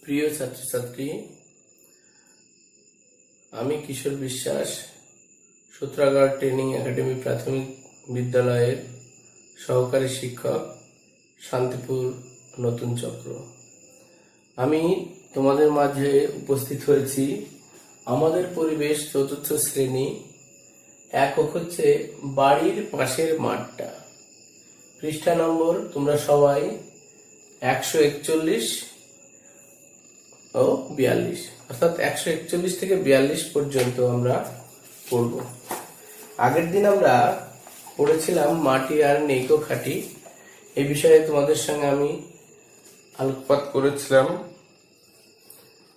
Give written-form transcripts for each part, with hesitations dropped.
প্রিয় ছাত্রছাত্রী, আমি কিশোর বিশ্বাস, সূত্রাগার ট্রেনিং একাডেমি প্রাথমিক বিদ্যালয়ের সহকারী শিক্ষক, শান্তিপুর নতুন চক্র। আমি তোমাদের মাঝে উপস্থিত হয়েছি। আমাদের পরিবেশ চতুর্থ শ্রেণী, একক হচ্ছে বাড়ির পাশের মাঠটা। পৃষ্ঠা নম্বর তোমরা সবাই 141 ও 42, অর্থাৎ 141 থেকে 42 পর্যন্ত আমরা পড়ব। আগের দিন আমরা পড়েছিলাম মাটি আর নেইকো খাঁটি। এই বিষয়ে তোমাদের সঙ্গে আমি আলোকপাত করেছিলাম।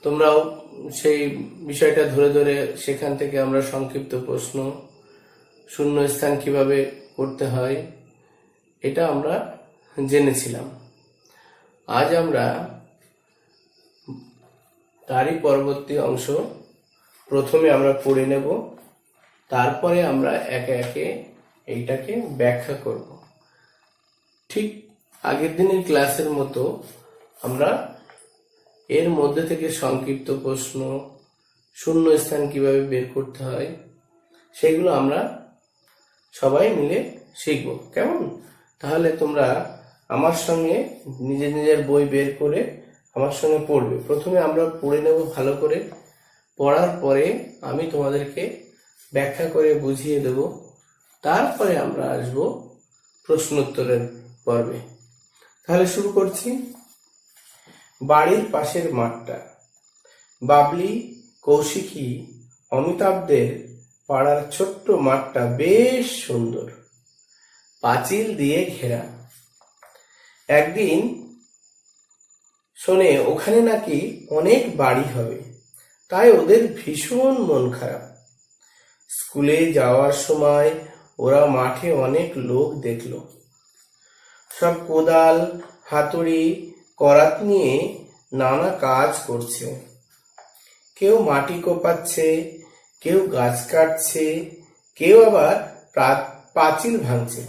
তোমরাও সেই বিষয়টা ধরে ধরে সেখান থেকে আমরা সংক্ষিপ্ত প্রশ্ন, শূন্যস্থান কিভাবে করতে হয়, এটা আমরা জেনেছিলাম। আজ আমরা তারই পরবর্তী অংশ প্রথমে আমরা পড়ে নেব, তারপরে আমরা একে একে এইটাকে ব্যাখ্যা করব। ঠিক আগের দিনের ক্লাসের মতো আমরা এর মধ্যে থেকে সংক্ষিপ্ত প্রশ্ন, শূন্যস্থান কিভাবে বের করতে হয়, সেগুলো আমরা সবাই মিলে শিখব। কেমন? তাহলে তোমরা আমার সঙ্গে নিজের নিজের বই বের করে আমার সঙ্গে পড়বে। প্রথমে আমরা পড়ে নেব ভালো করে, পড়ার পরে আমি তোমাদেরকে ব্যাখ্যা করে বুঝিয়ে দেব, তারপরে আমরা আসব প্রশ্নোত্তরের পর্বে। তাহলে শুরু করছি। বাড়ির পাশের মাঠটা। বাবলি, কৌশিকী, অমিতাভদের পাড়ার ছোট্ট মাঠটা বেশ সুন্দর, পাঁচিল দিয়ে ঘেরা। একদিন শোনে ওখানে নাকি অনেক বাড়ি হবে, তাই ওদের ভীষণ মন খারাপ। স্কুলে যাওয়ার সময় ওরা মাঠে অনেক লোক দেখলো, সব কোদাল, হাতুড়ি, করাত নিয়ে নানা কাজ করছে। কেউ মাটি কোপাচ্ছে, কেউ গাছ কাটছে, কেউ আবার পাঁচিল ভাঙছে।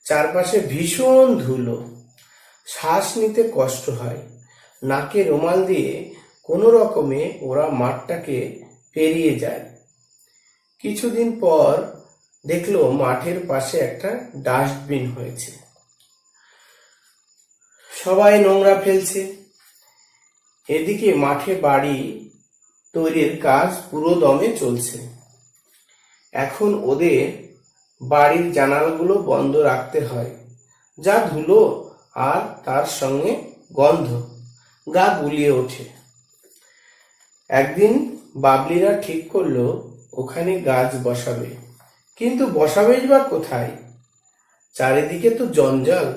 চারপাশে ভীষণ ধুলো, শ্বাস নিতে কষ্ট হয়। নাকে রুমাল দিয়ে কোনো রকমে ওরা মাঠটাকে পেরিয়ে যায়। কিছুদিন পর দেখলো মাঠের পাশে একটা ডাস্টবিন হয়েছে, সবাই নোংরা ফেলছে। এদিকে মাঠে বাড়ি তৈরির কাজ পুরো দমে চলছে। এখন ওদের বাড়ির জানালাগুলো বন্ধ রাখতে হয়, যা ধুলো আর তার সঙ্গে গন্ধ গা গুলিয়ে ওঠে। একদিন বাবলিরা ঠিক করলো ওখানে গাছ বসাবে, কিন্তু বসাবেই বা কোথায়? চারিদিকে তো জঞ্জাল।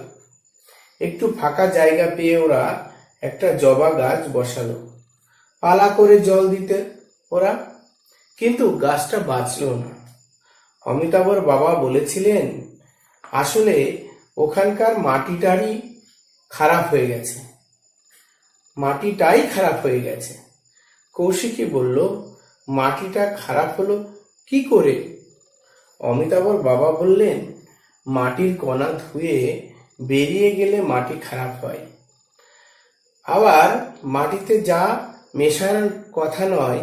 একটু ফাঁকা জায়গা পেয়ে ওরা একটা জবা গাছ বসালো। পালা করে জল দিতে ওরা, কিন্তু গাছটা বাঁচলো না। অমিতাভর বাবা বলেছিলেন আসলে ওখানকার মাটিটাই খারাপ হয়ে গেছে। কৌশিকী বলল, মাটিটা খারাপ হলো কি করে? অমিতাভর বাবা বললেন, মাটির কণা ধুয়ে বেরিয়ে গেলে মাটি খারাপ হয়। আবার মাটিতে যা মেশার কথা নয়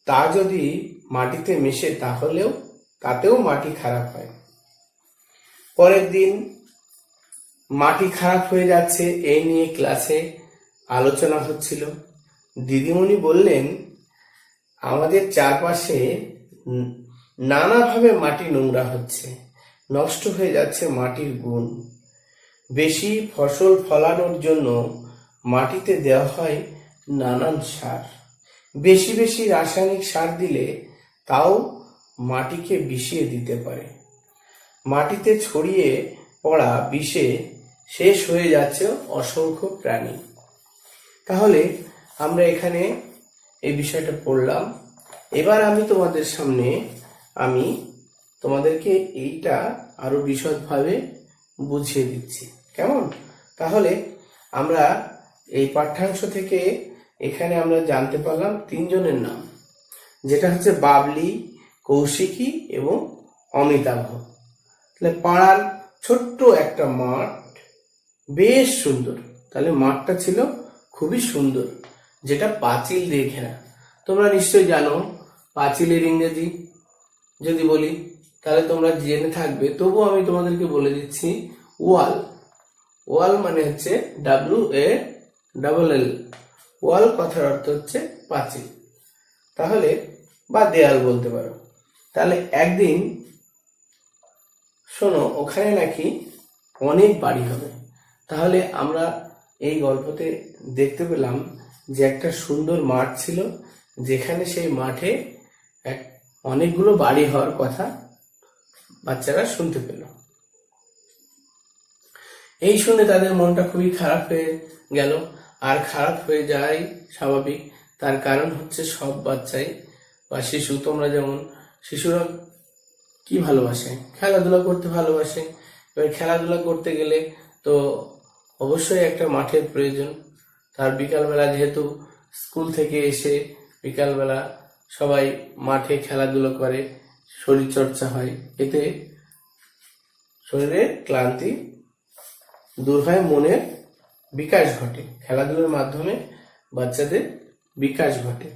তা যদি মাটিতে মেশে তাতেও মাটি খারাপ হয়। পরের দিন মাটি খারাপ হয়ে যাচ্ছে এই নিয়ে ক্লাসে আলোচনা হচ্ছিল। দিদিমণি বললেন, আমাদের চারপাশে নানাভাবে মাটি নোংরা হচ্ছে, নষ্ট হয়ে যাচ্ছে মাটির গুণ। বেশি ফসল ফলানোর জন্য মাটিতে দেওয়া হয় নানান সার। বেশি বেশি রাসায়নিক সার দিলে তাও মাটিকে বিষিয়ে দিতে পারে। মাটিতে ছড়িয়ে পড়া বিষে শেষ হয়ে যাচ্ছে অসংখ্য প্রাণী। তাহলে আমরা এখানে এই বিষয়টা পড়লাম। এবার আমি তোমাদের সামনে তোমাদেরকে এইটা আরো বিশদভাবে বুঝিয়ে দিচ্ছি। কেমন? তাহলে আমরা এই পাঠ্যাংশ থেকে এখানে আমরা জানতে পারলাম তিনজনের নাম, যেটা হচ্ছে বাবলি, কৌশিকী এবং অমিতাভ। তাহলে পাড়ার ছোট্ট একটা মাঠ, বেশ সুন্দর। তাহলে মাঠটা ছিল খুবই সুন্দর, যেটা পাঁচিল দিয়ে ঘেরা। তোমরা নিশ্চয়ই জানো পাঁচিলের ইংরেজি যদি বলি তাহলে তোমরা জেনে থাকবে, তবু আমি তোমাদেরকে বলে দিচ্ছি, ওয়াল। ওয়াল মানে হচ্ছে WALL। ওয়াল কথার অর্থ হচ্ছে পাঁচিল, তাহলে বা দেয়াল বলতে পারো। তাহলে একদিন শোনো, ওখানে নাকি অনেক বাড়ি হবে। তাহলে আমরা এই গল্পতে দেখতে পেলাম যে একটা সুন্দর মাঠ ছিল, যেখানে সেই মাঠে অনেকগুলো বাড়ি হওয়ার কথা বাচ্চারা শুনতে পেল। এই শুনে তাদের মনটা খুবই খারাপ হয়ে গেল, আর খারাপ হয়ে যায় স্বাভাবিক। তার কারণ হচ্ছে সব বাচ্চাই বা শিশু, তোমরা যেমন, শিশুরা কি ভালোবাসে? খেলাধুলা করতে ভালোবাসে। এবার খেলাধুলা করতে গেলে তো অবশ্যই একটা মাঠের প্রয়োজন। তার বিকালবেলা, যেহেতু স্কুল থেকে এসে বিকালবেলা সবাই মাঠে খেলাধুলা করে, শরীর চর্চা হয়, এতে শরীরের ক্লান্তি দূর হয়, মনের বিকাশ ঘটে। খেলাধুলার মাধ্যমে বাচ্চাদের বিকাশ ঘটে,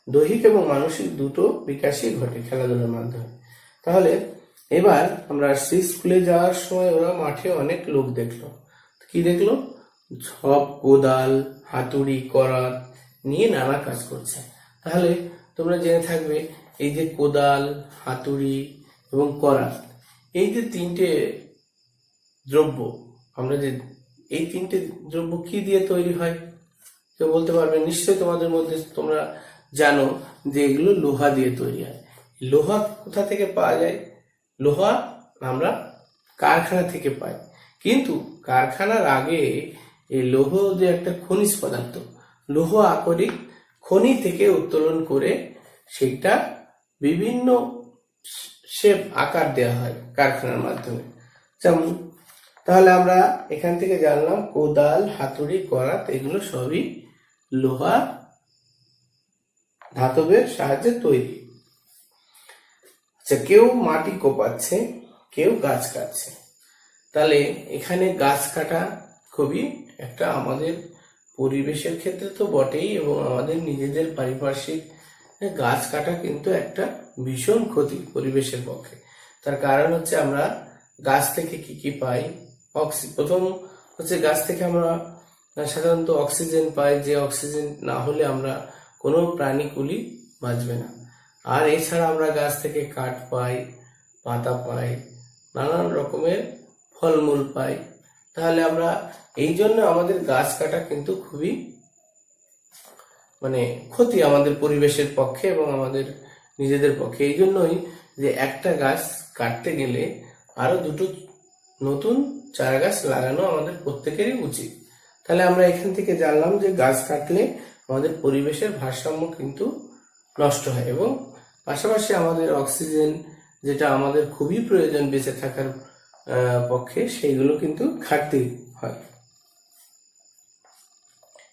দৈহিক এবং মানসিক দুটো বিকাশই ঘটে খেলাধুলার মাধ্যমে। তাহলে এবার আমরা আসছি স্কুলে যাওয়ার সময়, ওরা মাঠে অনেক লোক দেখলো। কি দেখলো? সব কোদাল, হাতুড়ি, করাত নিয়ে নানা কাজ করছে। তাহলে তোমরা জেনে থাকবে, এই যে কোদাল, হাতুড়ি এবং করাত, এই যে তিনটে দ্রব্য, আমরা যে এই তিনটে দ্রব্য কি দিয়ে তৈরি হয় কেউ বলতে পারবে? নিশ্চয়ই তোমাদের মধ্যে তোমরা জানো যে এগুলো লোহা দিয়ে তৈরি হয়। লোহা কোথা থেকে পাওয়া যায়? লোহা আমরা কারখানা থেকে পাই, কিন্তু কারখানার আগে এই লৌহ যে একটা খনিজ পদার্থ, লৌহ আকরিক খনি থেকে উত্তোলন করে সেটা বিভিন্ন শেপ, আকার দেওয়া হয় কারখানার মাধ্যমে। যেমন, তাহলে আমরা এখান থেকে জানলাম কোদাল, হাতুড়ি, করাত এগুলো সবই লোহা ধাতবের সাহায্যে তৈরি। আচ্ছা, কেউ মাটি কোপাচ্ছে, কেউ গাছ কাটছে। তাহলে এখানে গাছ কাটা খুবই একটা আমাদের পরিবেশের ক্ষেত্রে তো বটেই, এবং আমাদের নিজেদের পারিপার্শ্বিক গাছ কাটা কিন্তু একটা ভীষণ ক্ষতি পরিবেশের পক্ষে। তার কারণ হচ্ছে আমরা গাছ থেকে কি কি পাই? প্রথম হচ্ছে গাছ থেকে আমরা সাধারণত অক্সিজেন পাই, যে অক্সিজেন না হলে আমরা কোনো প্রাণীকুলই বাঁচবে না। আর এছাড়া আমরা গাছ থেকে কাঠ পাই, পাতা পাই, নানান রকমের ফলমূল পাই। তাহলে আমরা এই জন্য আমাদের গাছ কাটা কিন্তু খুবই ক্ষতি আমাদের পরিবেশের পক্ষে এবং আমাদের নিজেদের পক্ষে। এই জন্যই যে একটা গাছ কাটতে গেলে আরো দুটো নতুন চারা গাছ লাগানো আমাদের প্রত্যেকেরই উচিত। তাহলে আমরা এখান থেকে জানলাম যে গাছ কাটলে আমাদের পরিবেশের ভারসাম্য কিন্তু নষ্ট হয়, এবং পাশাপাশি আমাদের অক্সিজেন, যেটা আমাদের খুবই প্রয়োজন বেঁচে থাকার পক্ষে, সেইগুলো কিন্তু ঘাটতি হয়।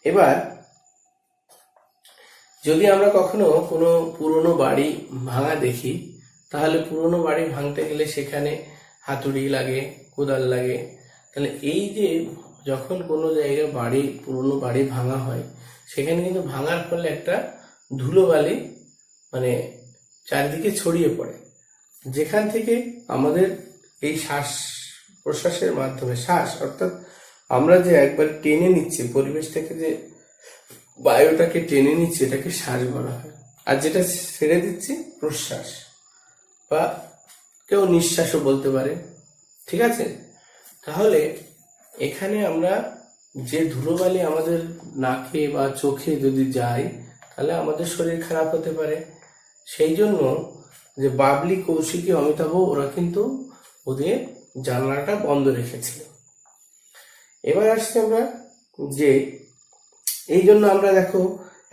এবার যদি আমরা কখনো কোনো পুরনো বাড়ি ভাঙা দেখি, তাহলে পুরনো বাড়ি ভাঙতে গেলে সেখানে হাতুড়ি লাগে, কোদাল লাগে। তাহলে এই যে যখন কোনো জায়গায় পুরনো বাড়ি ভাঙা হয়, সেখানে কিন্তু ভাঙার ফলে একটা ধুলোবালি চারিদিকে ছড়িয়ে পড়ে, যেখান থেকে আমাদের এই শ্বাস প্রশ্বাসের মাধ্যমে, অর্থাৎ আমরা যে একবার টেনে নিচ্ছি পরিবেশ থেকে, যে বায়ুটাকে টেনে নিচ্ছি, এটাকে শ্বাস বলা হয়। আর যেটা ছেড়ে দিচ্ছি প্রশ্বাস, বা কেউ নিঃশ্বাসও বলতে পারে। ঠিক আছে? তাহলে এখানে আমরা যে ধুলোবালি আমাদের নাকে বা চোখে যদি যায়, তাহলে আমাদের শরীর খারাপ হতে পারে। সেই জন্য যে বাবলি, কৌশিকী, অমিতাভ, ওরা কিন্তু ওদের জানলাটা বন্ধ রেখেছিল। এবার আসছি আমরা যে এই জন্য আমরা দেখো,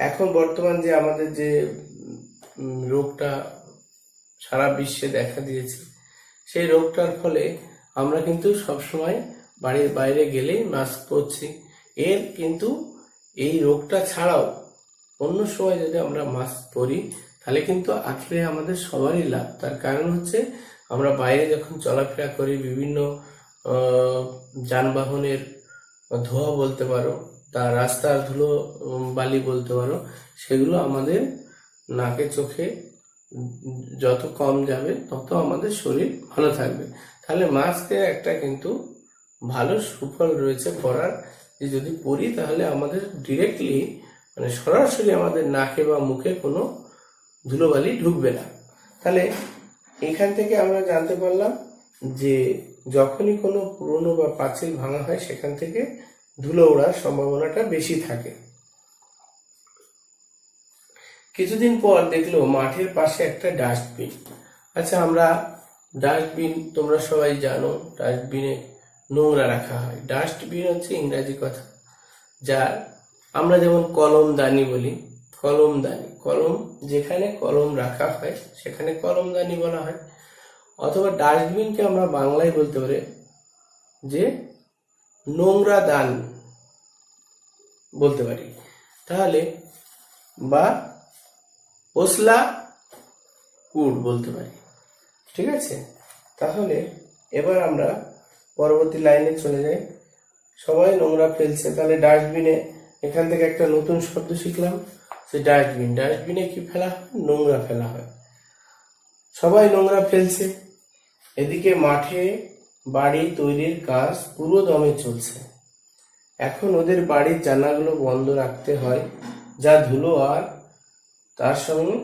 এখন বর্তমান যে আমাদের যে রোগটা সারা বিশ্বে দেখা দিয়েছে, সেই রোগটার ফলে আমরা কিন্তু সবসময় বাড়ির বাইরে গেলেই মাস্ক পরছি। এর কিন্তু এই রোগটা ছাড়াও অন্য সময় যদি আমরা মাস্ক পরি, তাহলে কিন্তু আখেরে আমাদের সবারই লাভ। তার কারণ হচ্ছে আমরা বাইরে যখন চলাফেরা করি, বিভিন্ন যানবাহনের ধোঁয়া বলতে পারো, তার রাস্তার ধুলো বালি বলতে পারো, সেগুলো আমাদের নাকে চোখে যত কম যাবে তত আমাদের শরীর ভালো থাকবে। তাহলে মাস্কের একটা কিন্তু ভালো সুফল রয়েছে পরার, যে যদি পরি তাহলে আমাদের ডিরেক্টলি মানে সরাসরি আমাদের নাকে বা মুখে কোনো ধুলোবালি ঢুকবে না। তাহলে এখান থেকে আমরা জানতে পারলাম যে যখনই কোনো পুরনো বা পাঁচিল ভাঙা হয় সেখান থেকে ধুলো ওড়ার সম্ভাবনাটা বেশি থাকে। কিছুদিন পর দেখলো মাঠের পাশে একটা ডাস্টবিন। আচ্ছা, আমরা ডাস্টবিন তোমরা সবাই জানো, ডাস্টবিনে নোংরা রাখা হয়। ডাস্টবিন হচ্ছে ইংরাজি কথা, যার আমরা যেমন কলমদানি বলি, কলমদানি, কলম যেখানে কলম রাখা হয় সেখানে কলমদানি বলা হয়। অথবা ডাস্টবিনকে আমরা বাংলায় বলতে পারি যে নোংরা দান বলতে পারি, তাহলে বা ওসলা কুড় বলতে পারি। ঠিক আছে, তাহলে এবার আমরা পরবর্তী লাইনে চলে যাই। সবাই নোংরা ফেলছে, তাহলে ডাস্টবিনে এখান থেকে একটা নতুন শব্দ শিখলাম যে ডাস্টবিন। ডাস্টবিনে কি ফেলা হয়? নোংরা ফেলা হয়। সবাই নোংরা ফেলছে, এদিকে মাঠে বাড়ি তৈরির কাজ পুরো দমে চলছে। এখন ওদের বাড়ির জানালাগুলো বন্ধ রাখতে হয়, যা ধুলো আর তার সঙ্গে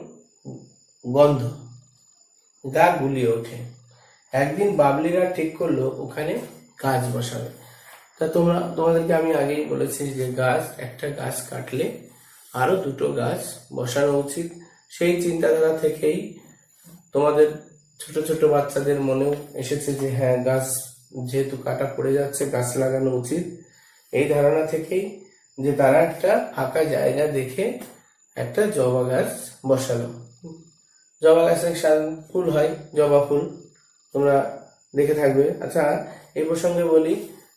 গন্ধ গা গুলিয়ে ওঠে। একদিন বাবলিরা ঠিক করলো ওখানে গাছ বসাবে। তা তোমাদেরকে আমি আগেই বলেছি যে একটা গাছ কাটলে আরো দুটো গাছ বসানো উচিত। সেই চিন্তাধারা থেকেই তোমাদের ছোট ছোট বাচ্চাদের মনেও এসেছে যে হ্যাঁ, গাছ যেহেতু কাটা পড়ে যাচ্ছে গাছ লাগানো উচিত। এই ধারণা থেকেই যে তারা একটা ফাঁকা জায়গা দেখে একটা জবা গাছ বসালো। জবা গাছে ফুল হয়, জবা ফুল, তোমরা দেখে থাকবে। আচ্ছা, এই প্রসঙ্গে বলি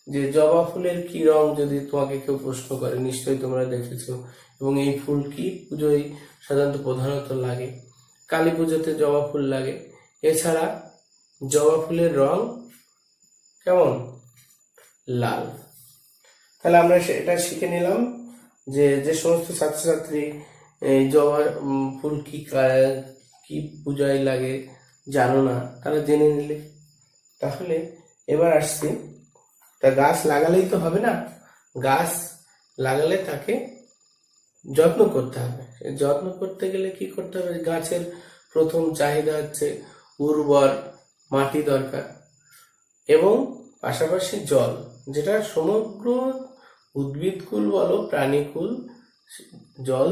যে জবা ফুলের কি রং যদি তোমাকে কেউ প্রশ্ন করে, নিশ্চয়ই তোমরা দেখেছো। এবং এই ফুল কি পুজোয় সাধারণত প্রধানত লাগে? কালী পুজোতে জবা ফুল লাগে। এছাড়া জবা ফুলের রং কেমন? লাল। তাহলে আমরা এটা শিখে নিলাম যে যে সমস্ত ছাত্রছাত্রী এই জবা ফুল কি পূজায় লাগে জানো না, তারা জেনে নিলে। তাহলে এবার আসছি, তা গাছ লাগালেই তো হবে না, গাছ লাগালে তাকে যত্ন করতে হবে। যত্ন করতে গেলে কি করতে হবে? গাছের প্রথম চাহিদা হচ্ছে উর্বর মাটি দরকার এবং পাশাপাশি জল, যেটা সমগ্র উদ্ভিদকুল বলো প্রাণীকুল জল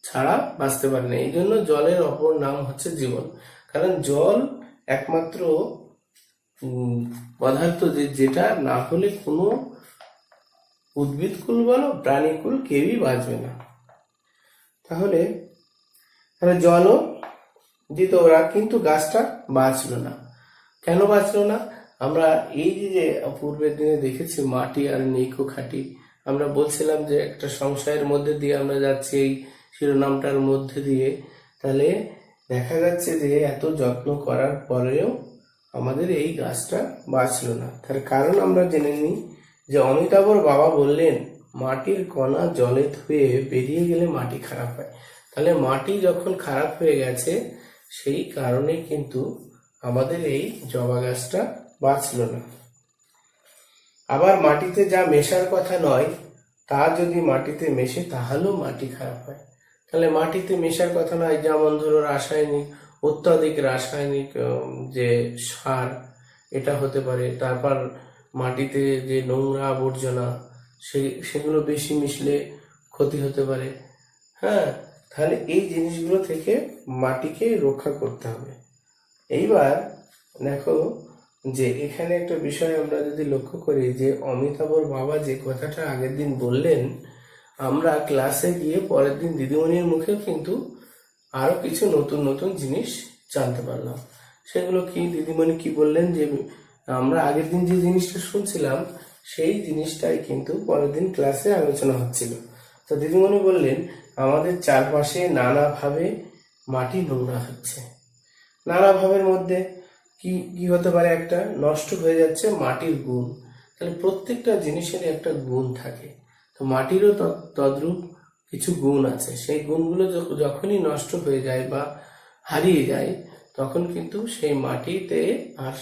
ছাড়া বাঁচতে পারে না। এই জন্য জলের অপর নাম হচ্ছে জীবন। কারণ জল একমাত্র পদার্থ যেটা না হলে কোনো উদ্ভিদকুল বলো প্রাণীকুল কেউই বাঁচবে না। তাহলে জলও দিত ওরা, কিন্তু গাছটা বাঁচলো না। কেন বাঁচলো না? আমরা এই যে পূর্বের দিনে দেখেছি মাটি আর নেকো খাটি, আমরা বলছিলাম যে একটা সংশয়ের মধ্যে দিয়ে আমরা যাচ্ছি এই শিরোনামটার মধ্যে দিয়ে। তাহলে দেখা যাচ্ছে যে এত যত্ন করার পরেও আমাদের এই গাছটা বাঁচলো না। তার কারণ আমরা জেনে নিই যে অমিতাভর বাবা বললেন মাটির কণা জলে ধুয়ে বেরিয়ে গেলে মাটি খারাপ হয়। তাহলে মাটি যখন খারাপ হয়ে গেছে সেই কারণে কিন্তু আমাদের এই জবা গাছটা বাঁচলো না। আবার মাটিতে যা মেশার কথা নয় তা যদি মাটিতে মেশে তাহলেও মাটি খারাপ হয়। তাহলে মাটিতে মেশার কথা নয়, যেমন ধরো অত্যাধিক রাসায়নিক যে সার, এটা হতে পারে। তারপর মাটিতে যে নোংরা আবর্জনা সেগুলো বেশি মিশলে ক্ষতি হতে পারে। হ্যাঁ, তাহলে এই জিনিসগুলো থেকে মাটিকে রক্ষা করতে হবে। এইবার দেখো যে এখানে একটা বিষয় আমরা যদি লক্ষ্য করি যে অমিতাভর বাবা যে কথাটা আগের দিন বললেন, আমরা ক্লাসে গিয়ে পরের দিন দিদিমণির মুখে কিন্তু আরো কিছু নতুন নতুন জিনিস জানতে পারলাম। সেগুলো কি, দিদিমণি কি বললেন যে আমরা আগের দিন যে জিনিসটা শুনছিলাম সেই জিনিসটাই কিন্তু পরের দিন ক্লাসে আলোচনা হচ্ছিল। তো দিদিমণি বললেন আমাদের চারপাশে নানাভাবে মাটি নোংরা হচ্ছে। নানা ভাবের মধ্যে কি কি হতে পারে? একটা নষ্ট হয়ে যাচ্ছে মাটির গুণ। তাহলে প্রত্যেকটা জিনিসেরই একটা গুণ থাকে। তো মাটিরও তদ্রূপ কিছু গুণ আছে। সেই গুণগুলো যখনই নষ্ট হয়ে যায় বা হারিয়ে যায়, তখন কিন্তু সেই মাটিতে আর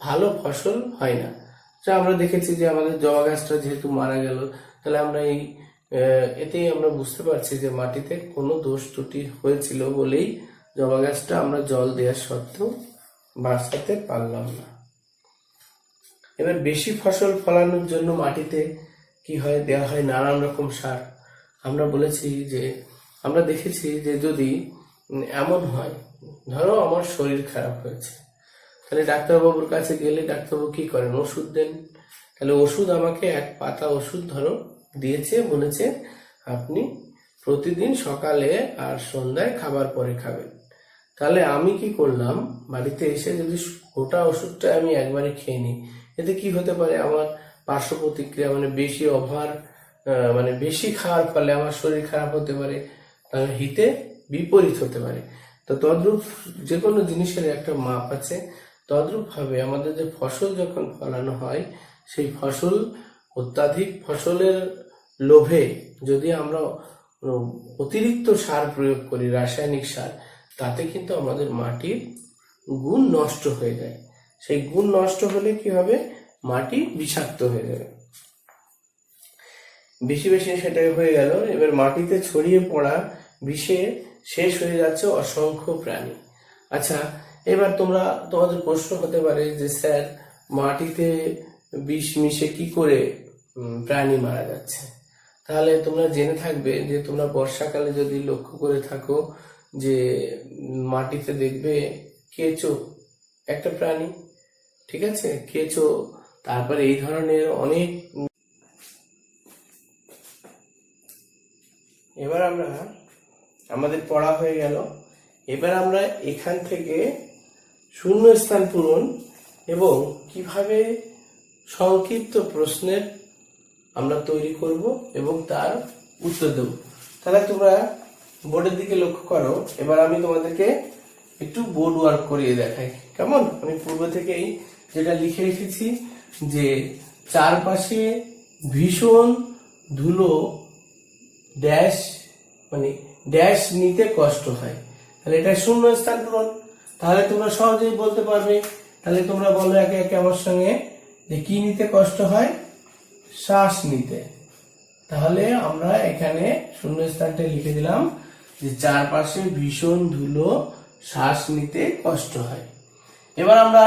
ভালো ফসল হয় না। যা আমরা দেখেছি যে আমাদের জবা গাছটা যেহেতু মারা গেল, তাহলে আমরা এতেই আমরা বুঝতে পারছি যে মাটিতে কোনো দোষ ত্রুটি হয়েছিল বলেই জবা গাছটা আমরা জল দেওয়ার সত্ত্বেও বাঁচাতে পারলাম না। এবার বেশি ফসল ফলানোর জন্য মাটিতে কি হয়, দেওয়া হয় নানান রকম সার। আমরা বলেছি যে আমরা দেখেছি যে যদি এমন হয়, ধরো আমার শরীর খারাপ হয়েছে, তাহলে ডাক্তারবাবুর কাছে গেলে ডাক্তারবাবু কি করেন, ওষুধ দেন। তাহলে ওষুধ আমাকে এক পাতা ওষুধ ধরো দিয়েছে, বলেছে আপনি প্রতিদিন সকালে আর সন্ধ্যায় খাবার পরে খাবেন। তাহলে আমি কি করলাম, বাড়িতে এসে যদি গোটা ওষুধটা আমি একবারে খেয়ে নিই, এতে কি হতে পারে, আমার পার্শ্ব প্রতিক্রিয়া মানে বেশি মানে বেশি খাওয়ার ফলে আমার শরীর খারাপ হতে পারে, তাহলে হিতে বিপরীত হতে পারে। তো তদ্রূপ যে কোনো জিনিসের একটা মাপ আছে। তদ্রূপ ভাবে আমাদের যে ফসল যখন ফলানো হয়, সেই ফসল অত্যাধিক ফসলের লোভে যদি আমরা অতিরিক্ত সার প্রয়োগ করি, রাসায়নিক সার, তাতে কিন্তু আমাদের মাটির গুণ নষ্ট হয়ে যায়। সেই গুণ নষ্ট হলে কি হবে, মাটি বিষাক্ত হয়ে যাবে। বেশি বেশি সেটাই হয়ে গেল। এবার মাটিতে ছড়িয়ে পড়া বিষে শেষ হয়ে যাচ্ছে অসংখ্য প্রাণী। আচ্ছা, এবার তোমাদের প্রশ্ন হতে পারে যে স্যার, মাটিতে বিষ মিশে কি করে প্রাণী মারা যাচ্ছে? তাহলে তোমরা জেনে থাকবে যে তোমরা বর্ষাকালে যদি লক্ষ্য করে থাকো যে মাটিতে দেখবে কেঁচো একটা প্রাণী, ঠিক আছে, কেঁচো, তারপরে এই ধরনের অনেক। এবার আমাদের পড়া হয়ে গেল। এবার আমরা এখান থেকে শূন্যস্থান পূরণ এবং কিভাবে সংক্ষিপ্ত প্রশ্নের আমরা তৈরি করব এবং তার উত্তর দেব। তাহলে তোমরা বোর্ডের দিকে লক্ষ্য করো। এবার আমি তোমাদেরকে একটু বোর্ড ওয়ার্ক করিয়ে দেখাই, কেমন? আমি পূর্ব থেকেই যেটা লিখে রেখেছি যে চারপাশে ভীষণ ধুলো ড্যাশ মানে ড্যাশ নিতে কষ্ট হয়, তাহলে এটা শূন্যস্থান পূরণ। তাহলে তোমরা সহজেই বলতে পারবে। তাহলে তোমরা বলো একে একে আমার সঙ্গে যে কি নিতে কষ্ট হয়, শ্বাস নিতে। তাহলে আমরা এখানে শূন্যস্থানটা লিখে দিলাম যে চারপাশে ভীষণ ধুলো, শ্বাস নিতে কষ্ট হয়। এবার আমরা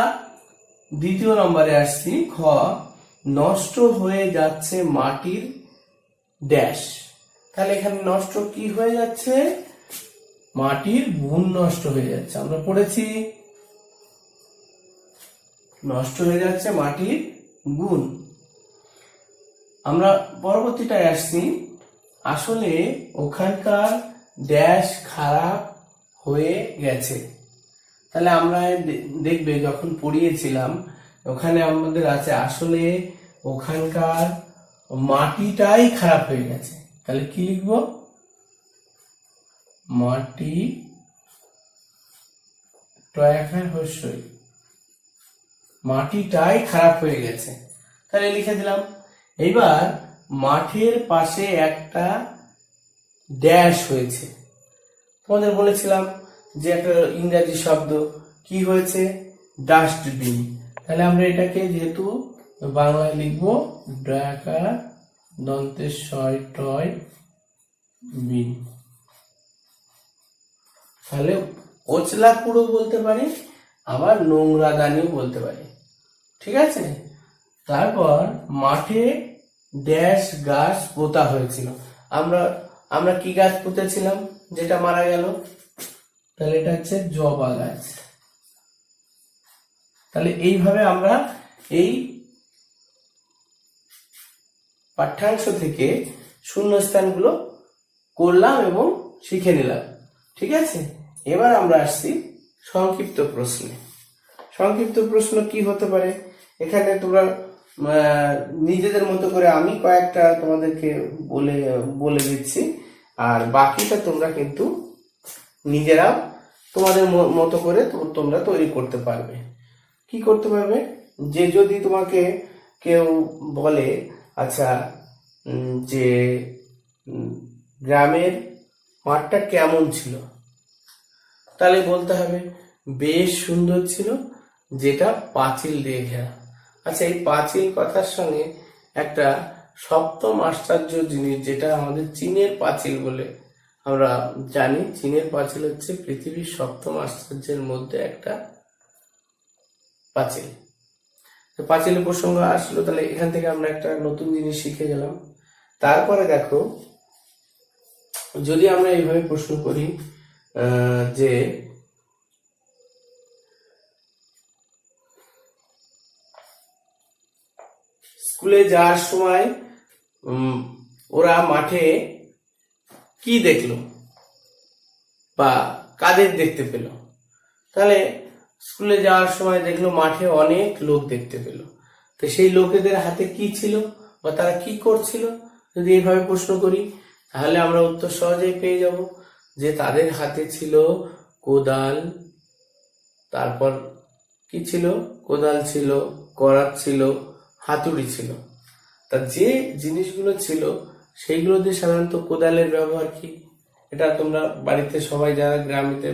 দ্বিতীয় নম্বরে আসছি, খ, নষ্ট হয়ে যাচ্ছে মাটির ড্যাশ। তাহলে এখানে নষ্ট কি হয়ে যাচ্ছে, মাটির গুণ নষ্ট হয়ে যাচ্ছে। আমরা পড়েছি নষ্ট হয়ে যাচ্ছে মাটির গুণ। আমরা পরবর্তীটায় আসছি, আসলে ওখানকার ড্যাশ খারাপ হয়ে গেছে। তাহলে আমরা দেখবে যখন পড়িয়েছিলাম ওখানে আমাদের আছে আসলে ওখানকার মাটিটাই খারাপ হয়ে গেছে। তাহলে কি লিখব, মাটি মাটিটাই খারাপ হয়ে গেছে, তাহলে লিখে দিলাম। এইবার মাঠের পাশে একটা ড্যাশ হয়েছে। তোমাদের বলেছিলাম যে একটা ইংরাজি শব্দ কি হয়েছে, ডাস্টবিন। তাহলে আমরা এটাকে যেহেতু বাংলায় লিখবো ড্রাকার দন্তের শয় টয় বিন। তাহলে ওচলা কুড়ো বলতে পারি, আবার নোংরা দানিও বলতে পারি, ঠিক আছে। তারপর মাঠে ড্যাশ গাছ পোতা হয়েছিল। আমরা কি গাছ পুঁতেছিলাম যেটা মারা গেল? তাহলে এটা হচ্ছে জবা গাছ। তাহলে এইভাবে আমরা এই পাঠ্যাংশ থেকে শূন্যস্থানগুলো করলাম এবং শিখে নিলাম, ঠিক আছে। এবার আমরা আসছি সংক্ষিপ্ত প্রশ্নে। সংক্ষিপ্ত প্রশ্ন কি হতে পারে, এখানে তোমরা নিজেদের মতো করে আমি কয়েকটা তোমাদেরকে বলে দিচ্ছি, আর বাকিটা তোমরা কিন্তু নিজেরা তোমাদের মতো করে তোমরা তৈরি করতে পারবে। কি করতে পারবে, যে যদি তোমাকে কেউ বলে আচ্ছা যে গ্রামের মাঠটা কেমন ছিল, তাহলে বলতে হবে বেশ সুন্দর ছিল, যেটা পাঁচিল দিয়ে ঘেরা। আচ্ছা, এই পাঁচিল কথার সঙ্গে একটা সপ্তম আশ্চর্য জিনিস, যেটা আমাদের চীনের পাঁচিল বলে আমরা জানি। চীনের পাঁচিল হচ্ছে পৃথিবীর সপ্তম আশ্চর্যের মধ্যে একটা পাঁচিল। তো পাঁচিলের প্রসঙ্গ আসলো, তাহলে এখান থেকে আমরা একটা নতুন জিনিস শিখে গেলাম। তারপরে দেখো, যদি আমরা এইভাবে প্রশ্ন করি যে স্কুলে যাওয়ার সময় ওরা মাঠে কি দেখলো বা কাদের দেখতে পেল, তাহলে স্কুলে যাওয়ার সময় দেখলো মাঠে অনেক লোক দেখতে পেল। তো সেই লোকেদের হাতে কি ছিল বা তারা কি করছিল, যদি এইভাবে প্রশ্ন করি, তাহলে আমরা উত্তর সহজেই পেয়ে যাব যে তাদের হাতে ছিল কোদাল। তারপর কি ছিল? কোদাল ছিল, করাত ছিল, হাতুড়ি ছিল। তা যে জিনিসগুলো ছিল সেইগুলো দিয়ে সাধারণত কোদালের ব্যবহার কি, এটা তোমরা বাড়িতে সবাই যারা গ্রামেতে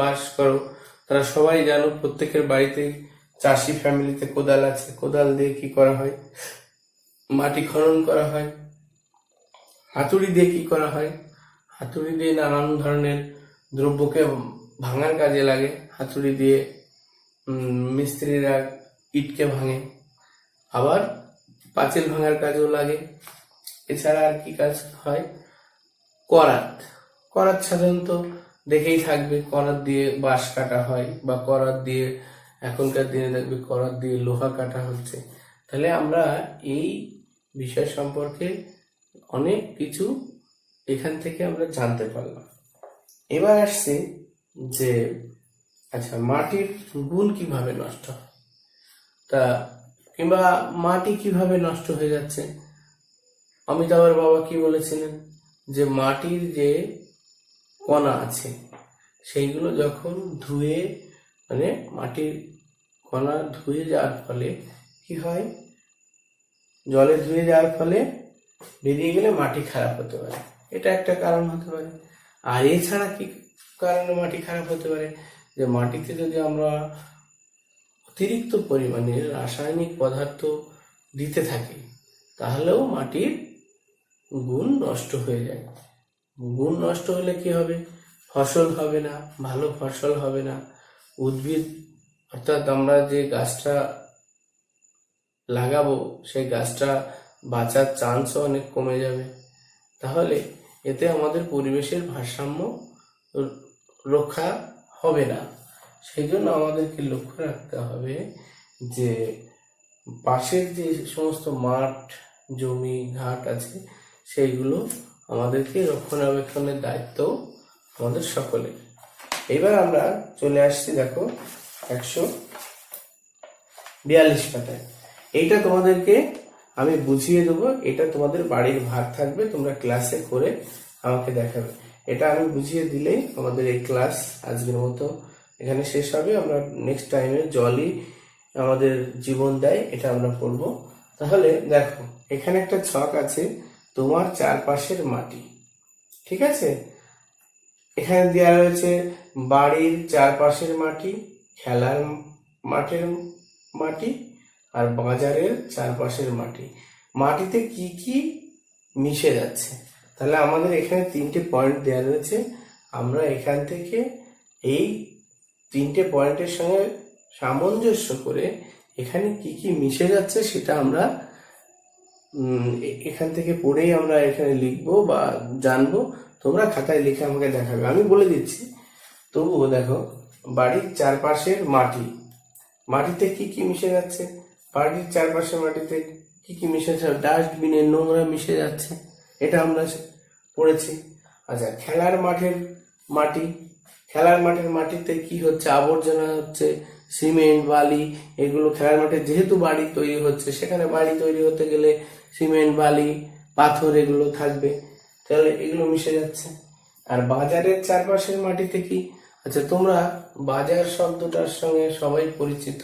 বাস করো তারা সবাই জানো। প্রত্যেকের বাড়িতে চাষি ফ্যামিলিতে কোদাল আছে। কোদাল দিয়ে কি করা হয়? মাটি খনন করা হয়। হাতুড়ি দিয়ে কি করা হয়? হাতুড়ি দিয়ে নানান ধরনের দ্রব্যকে ভাঙার কাজে লাগে। হাতুড়ি দিয়ে মিস্ত্রিরা ইটকে ভাঙে, আবার পাঁচিল ভাঙার কাজেও লাগে। এছাড়া আর কি কাজ হয়? করাত। করাত সাধারণত দেখেই থাকবে, করাত দিয়ে বাঁশ কাটা হয়, বা করাত দিয়ে এখনকার দিনে দেখবে করাত দিয়ে লোহা কাটা হচ্ছে। তাহলে আমরা এই বিষয় সম্পর্কে অনেক কিছু এখান থেকে আমরা জানতে পারলাম। এবার আসছে যে আচ্ছা, মাটির গুণ কিভাবে নষ্ট হয়, তা কিংবা মাটি কিভাবে নষ্ট হয়ে যাচ্ছে। অমিতাভের বাবা কি বলেছিলেন যে মাটির যে কণা আছে সেইগুলো যখন ধুয়ে, মানে মাটির কণা ধুয়ে যাওয়ার ফলে কি হয়? জলে ধুয়ে যাওয়ার ফলে বেরিয়ে গেলে মাটি খারাপ হতে পারে, এটা একটা কারণ হতে পারে। আর এছাড়া কি কারণে মাটি খারাপ হতে পারে? যে মাটিতে যদি আমরা অতিরিক্ত পরিমাণে রাসায়নিক পদার্থ দিতে থাকি, তাহলেও মাটির গুণ নষ্ট হয়ে যায়। গুণ নষ্ট হলে কি হবে? ফসল হবে না, ভালো ফসল হবে না। উদ্ভিদ, অর্থাৎ আমরা যে গাছটা লাগাবো সেই গাছটা বাঁচার চান্সও অনেক কমে যাবে। তাহলে এতে আমাদের পরিবেশের ভারসাম্য রক্ষা হবে না। সেই জন্য আমাদেরকে লক্ষ্য রাখতে হবে যে পাশের যে সমস্ত মাঠ, জমি, ঘাট আছে সেইগুলো আমাদেরকে রক্ষণাবেক্ষণের দায়িত্ব আমাদের সকলের। এবার আমরা চলে আসছি, দেখো 142 পাতায়। এইটা তোমাদেরকে আমি বুঝিয়ে দেবো, এটা তোমাদের বাড়ির ভার থাকবে, তোমরা ক্লাসে করে আমাকে দেখাবে। এটা আমি বুঝিয়ে দিলেই আমাদের এই ক্লাস আজকের মতো এখানে শেষ হবে। আমরা নেক্সট টাইমে জলই আমাদের জীবন দেয়, এটা আমরা পড়বো। তাহলে দেখো, এখানে একটা ছক আছে, তোমার চারপাশের মাটি। ঠিক আছে, এখানে দেওয়া রয়েছে বাড়ির চারপাশের মাটি, খেলার মাঠের মাটি, আর বাজারের চারপাশের মাটি। মাটিতে কি কি মিশে যাচ্ছে, তাহলে আমাদের এখানে 3টে পয়েন্ট দেওয়া রয়েছে। আমরা এখান থেকে এই 3টে পয়েন্টের সঙ্গে সামঞ্জস্য করে এখানে কি কি মিশে যাচ্ছে সেটা আমরা এখান থেকে পড়েই আমরা এখানে লিখবো বা জানবো। তোমরা খাতায় লিখে আমাকে দেখাবে, আমি বলে দিচ্ছি। তবুও দেখো, বাড়ির চারপাশের মাটি, মাটিতে কি কি মিশে যাচ্ছে? বাড়ির চারপাশের মাটিতে কি কি মিশে যাচ্ছে? ডাস্টবিনের নোংরা মিশে যাচ্ছে, এটা আমরা পড়েছি। আচ্ছা, খেলার মাঠের মাটি, খেলার মাঠের মাটিতে কি হচ্ছে? আবর্জনা হচ্ছে, সিমেন্ট, বালি, এগুলো খেলার মাঠে যেহেতু বাড়ি তৈরি হচ্ছে, সেখানে বাড়ি তৈরি হতে গেলে সিমেন্ট, বালি, পাথর এগুলো থাকবে, তাহলে এগুলো মিশে যাচ্ছে। আর বাজারের চারপাশের মাটিতে কি? আচ্ছা, তোমরা বাজার শব্দটার সঙ্গে সবাই পরিচিত।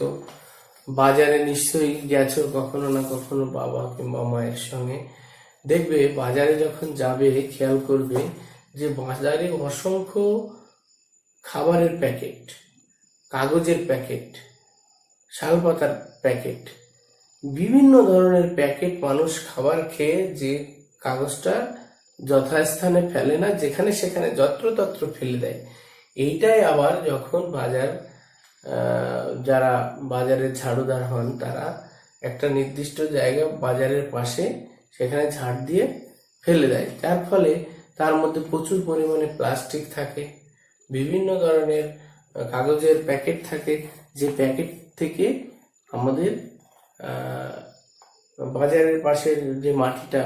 বাজারে নিশ্চয়ই গেছো কখনো না কখনো বাবা কিংবা মায়ের সঙ্গে। দেখবে বাজারে যখন যাবে খেয়াল করবে যে বাজারে অসংখ্য খাবারের প্যাকেট, কাগজের প্যাকেট, শালপাতার প্যাকেট, বিভিন্ন ধরনের প্যাকেট মানুষ খাবার খেয়ে যে কাগজটা যথাস্থানে ফেলে না, যেখানে সেখানে যত্রতত্র ফেলে দেয়। এইটাই আবার যখন যারা বাজারের ঝাড়ুদার হন তারা একটা নির্দিষ্ট জায়গা বাজারের পাশে সেখানে ঝাড় দিয়ে ফেলে দেয়, যার ফলে তার মধ্যে প্রচুর পরিমাণে প্লাস্টিক থাকে, বিভিন্ন ধরনের কাগজের প্যাকেট থাকে, যে প্যাকেট থেকে আমাদের বাজারের পাশের যে মাটিটা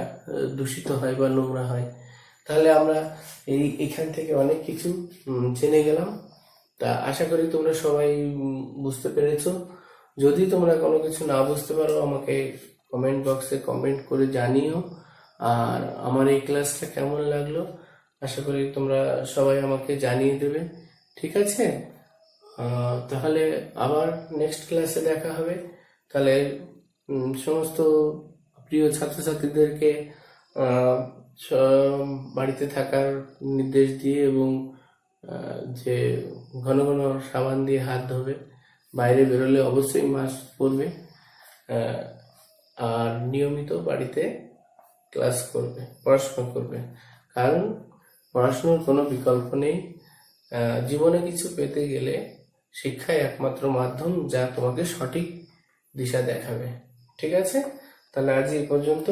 দূষিত হয় বা নোংরা হয়। তাহলে আমরা এখান থেকে অনেক কিছু জেনে গেলাম। তা আশা করি তোমরা সবাই বুঝতে পেরেছো। যদি তোমরা কোনো কিছু না বুঝতে পারো আমাকে কমেন্ট বক্সে কমেন্ট করে জানিও। আর আমার এই ক্লাসটা কেমন লাগলো আশা করি তোমরা সবাই আমাকে জানিয়ে দেবে, ঠিক আছে? তাহলে আবার নেক্সট ক্লাসে দেখা হবে। তাহলে সমস্ত প্রিয় ছাত্রছাত্রীদেরকে বাড়িতে থাকার নির্দেশ দিয়ে এবং যে ঘন ঘন সাবান দিয়ে হাত ধোবে, বাইরে বেরোলে অবশ্যই মাস্ক পরবে, আর নিয়মিত বাড়িতে ক্লাস করবে, পড়াশোনা করবে। কারণ পড়াশোনার কোনো বিকল্প নেই। জীবনে কিছু পেতে গেলে শিক্ষাই একমাত্র মাধ্যম যা তোমাকে সঠিক দিশা দেখাবে, ঠিক আছে? তাহলে আজ এই পর্যন্ত।